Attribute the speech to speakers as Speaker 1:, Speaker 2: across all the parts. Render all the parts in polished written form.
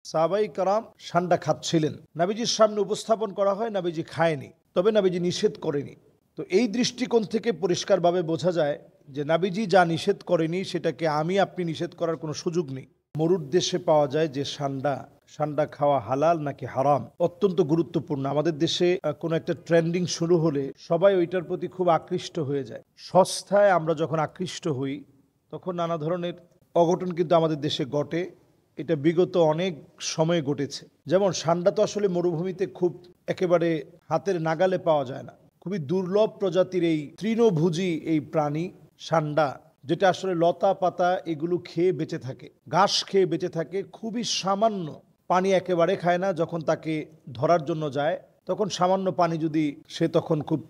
Speaker 1: সাহাবাই কারাম ঠান্ডা খাচ্ছিলেন, নবীজির সামনে উপস্থাপন করা হয়, নবীজি খায়নি, তবে নবীজি নিষেধ করেনি। তো এই দৃষ্টিকোণ থেকে পরিষ্কারভাবে বোঝা যায় যে নবীজি যা নিষেধ করেনি সেটাকে আপনি নিষেধ করার কোনো সুযোগ নেই। মরুর দেশে পাওয়া যায় যে ঠান্ডা খাওয়া হালাল নাকি হারাম অত্যন্ত গুরুত্বপূর্ণ। আমাদের দেশে কোনো একটা ট্রেন্ডিং শুরু হলে সবাই ওইটার প্রতি খুব আকৃষ্ট হয়ে যায়। সস্তায় আমরা যখন আকৃষ্ট হই তখন নানা ধরনের অঘটন কিন্তু আমাদের দেশে ঘটে। এটা বিগত অনেক সময় ঘটেছে। যেমন ঠান্ডা তো আসলে মরুভূমিতে খুব একেবারে হাতের নাগালে পাওয়া যায় না। খুবই দুর্লভ প্রজাতির এই তৃণভোজী এই প্রাণী ষান্ডা, যেটা আসলে লতা পাতা এগুলো খেয়ে বেঁচে থাকে, ঘাস খেয়ে বেঁচে থাকে, খুবই সামান্য পানি একেবারে খায় না। যখন তাকে ধরার জন্য যায় তখন সামান্য পানি, যদি সে তখন খুব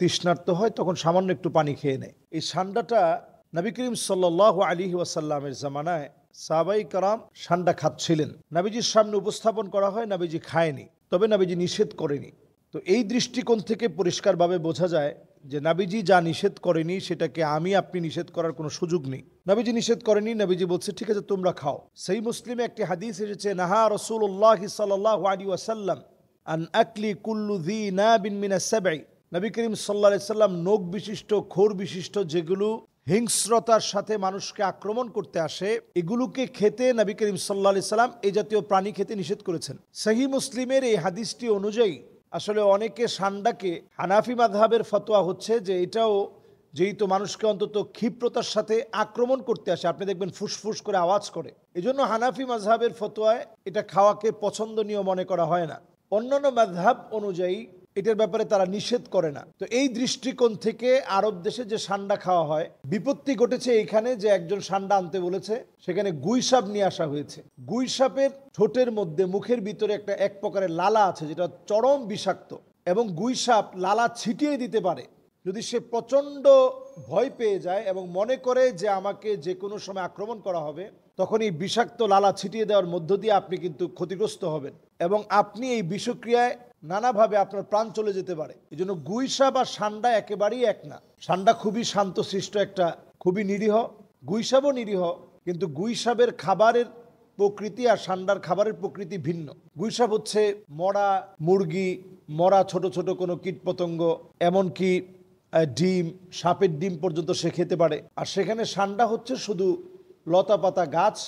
Speaker 1: তৃষ্ণার্ত হয় তখন সামান্য একটু পানি খেয়ে নেয়। এই ষান্ডাটা নবী করিম সাল্লাল্লাহু আলাইহি ওয়াসাল্লামের জামানায় সাহাবাই কারাম ঠান্ডা খাচ্ছিলেন, নবীজির সামনে উপস্থাপন করা হয়, নবীজি খায়নি, তবে নবীজি নিষেধ করেনি। তো এই দৃষ্টিকোণ থেকে পরিষ্কারভাবে বোঝা যায় যে নবীজি যা নিষেধ করেনি সেটাকে আপনি নিষেধ করার কোনো সুযোগ নেই। নবীজি নিষেধ করেনি, নবীজি বলছে ঠিক আছে তোমরা খাও। সেই মুসলিমে একটি হাদিস এসেছে, নাহা রাসূলুল্লাহ সাল্লাল্লাহু আলাইহি ওয়াসাল্লাম আন আকলি কুল্লু যী নাবিন মিনাস সাবঈ। নবী করিম সাল্লাল্লাহু আলাইহি সাল্লাম নখ বিশিষ্ট, খোর বিশিষ্ট, যেগুলো হিংস্রতার সাথে মানুষকে আক্রমণ করতে আসে, এগুলোকে খেতে নবী করিম সাল্লাল্লাহু আলাইহি সাল্লাম এই জাতীয় প্রাণী খেতে নিষেধ করেছেন। সহিহ মুসলিমের এই হাদিসটি অনুযায়ী আসলে অনেকে ষান্ডাকে, হানাফি মাযহাবের ফতোয়া হচ্ছে যে এটাও যেহেতু মানুষকে অন্তত ক্ষিপ্রতার সাথে আক্রমণ করতে আসে, আপনি দেখবেন ফুসফুস করে আওয়াজ করে, এজন্য হানাফি মাযহাবের ফতোয়ায় এটা খাওয়াকে পছন্দনীয় মনে করা হয় না। অন্যান্য মাযহাব অনুযায়ী এটার ব্যাপারে তারা নিষেধ করে না। তো এই দৃষ্টিকোণ থেকে আরব দেশে যে ষান্ডা খাওয়া হয়, বিপত্তি ঘটেছে এইখানে যে একজন ষান্ডা আনতে বলেছে, সেখানে গুইসাপ নিয়ে আসা হয়েছে। গুইসাপের ঠোঁটের মধ্যে, মুখের ভিতরে এক প্রকারের লালা আছে যেটা চরম বিষাক্ত, এবং গুইসাপ লালা ছিটিয়ে দিতে পারে। যদি সে প্রচণ্ড ভয় পেয়ে যায় এবং মনে করে যে আমাকে যে কোনো সময় আক্রমণ করা হবে, তখন এই বিষাক্ত লালা ছিটিয়ে দেওয়ার মধ্য দিয়ে আপনি কিন্তু ক্ষতিগ্রস্ত হবেন এবং আপনি এই বিষক্রিয়ায় নানাভাবে আপনার প্রাণ চলে যেতে পারে। এই জন্য গুইসাপ আর ষান্ডা একেবারেই এক না। ষান্ডা খুবই শান্তশিষ্ট একটা, খুবই নিরীহ, গুইসাপও নিরীহ, কিন্তু গুইসাপের খাবারের প্রকৃতি আর ষান্ডার খাবারের প্রকৃতি ভিন্ন। গুইসাপ হচ্ছে মরা মুরগি, মরা ছোট ছোট কোনো কীটপতঙ্গ, এমনকি ডিম, সাপের ডিম পর্যন্ত সে খেতে পারে। আর সেখানে ষান্ডা হচ্ছে শুধু লতা পাতা গাছ,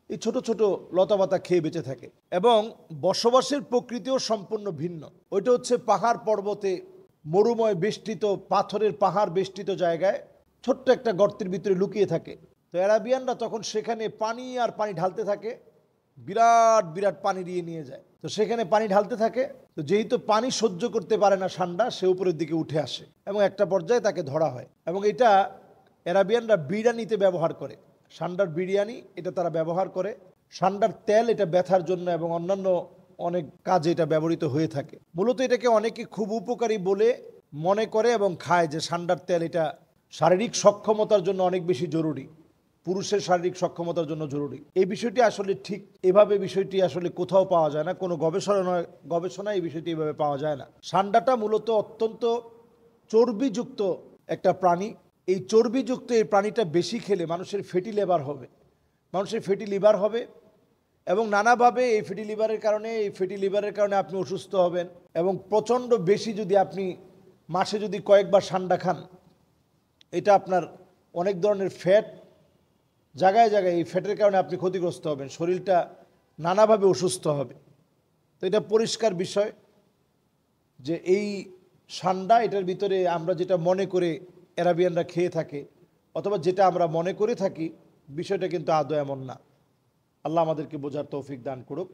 Speaker 1: এই ছোট ছোট লতা পাতা খেয়ে বেঁচে থাকে, এবং বসবাসের প্রকৃতিও সম্পূর্ণ ভিন্ন। ওইটা হচ্ছে পাহাড় পর্বতে, মরুময় বেষ্টিত, পাথরের পাহাড় বেষ্টিত জায়গায় ছোট্ট একটা গর্তের ভিতরে লুকিয়ে থাকে। তো অ্যারাবিয়ানরা তখন সেখানে পানি আর পানি ঢালতে থাকে, বিরাট বিরাট পানি নিয়ে যায়। তো সেখানে পানি ঢালতে থাকে, তো যেহেতু পানি সহ্য করতে পারে না ষান্ডা, সে উপরের দিকে উঠে আসে এবং একটা পর্যায়ে তাকে ধরা হয়। এবং এটা অ্যারাবিয়ানরা বিরিয়ানিতে ব্যবহার করে, ষান্ডার বিরিয়ানি এটা তারা ব্যবহার করে। ষান্ডার তেল এটা ব্যথার জন্য এবং অন্যান্য অনেক কাজে এটা ব্যবহৃত হয়ে থাকে। মূলত এটাকে অনেকে খুব উপকারী বলে মনে করে এবং খায়, যে ষান্ডার তেল এটা শারীরিক সক্ষমতার জন্য অনেক বেশি জরুরি, পুরুষের শারীরিক সক্ষমতার জন্য জরুরি। এই বিষয়টি আসলে ঠিক এভাবে বিষয়টি আসলে কোথাও পাওয়া যায় না, কোনো গবেষণায় এই বিষয়টি এভাবে পাওয়া যায় না। ষান্ডাটা মূলত অত্যন্ত চর্বিযুক্ত একটা প্রাণী। এই চর্বিযুক্ত এই প্রাণীটা বেশি খেলে মানুষের ফ্যাটি লিভার হবে এবং নানাভাবে এই ফ্যাটি লিভারের কারণে আপনি অসুস্থ হবেন। এবং প্রচণ্ড বেশি যদি আপনি মাসে যদি কয়েকবার ষান্ডা খান, এটা আপনার অনেক ধরনের ফ্যাট, জায়গায় জায়গায় এই ফ্যাটের কারণে আপনি ক্ষতিগ্রস্ত হবেন, শরীরটা নানাভাবে অসুস্থ হবে। তো এটা পরিষ্কার বিষয় যে এই ষান্ডা, এটার ভিতরে আমরা যেটা মনে করে অ্যারাবিয়ানরা খেয়ে থাকে, অথবা যেটা আমরা মনে করে থাকি, বিষয়টা কিন্তু আদৌ এমন না। আল্লাহ আমাদেরকে বোঝার তৌফিক দান করুক।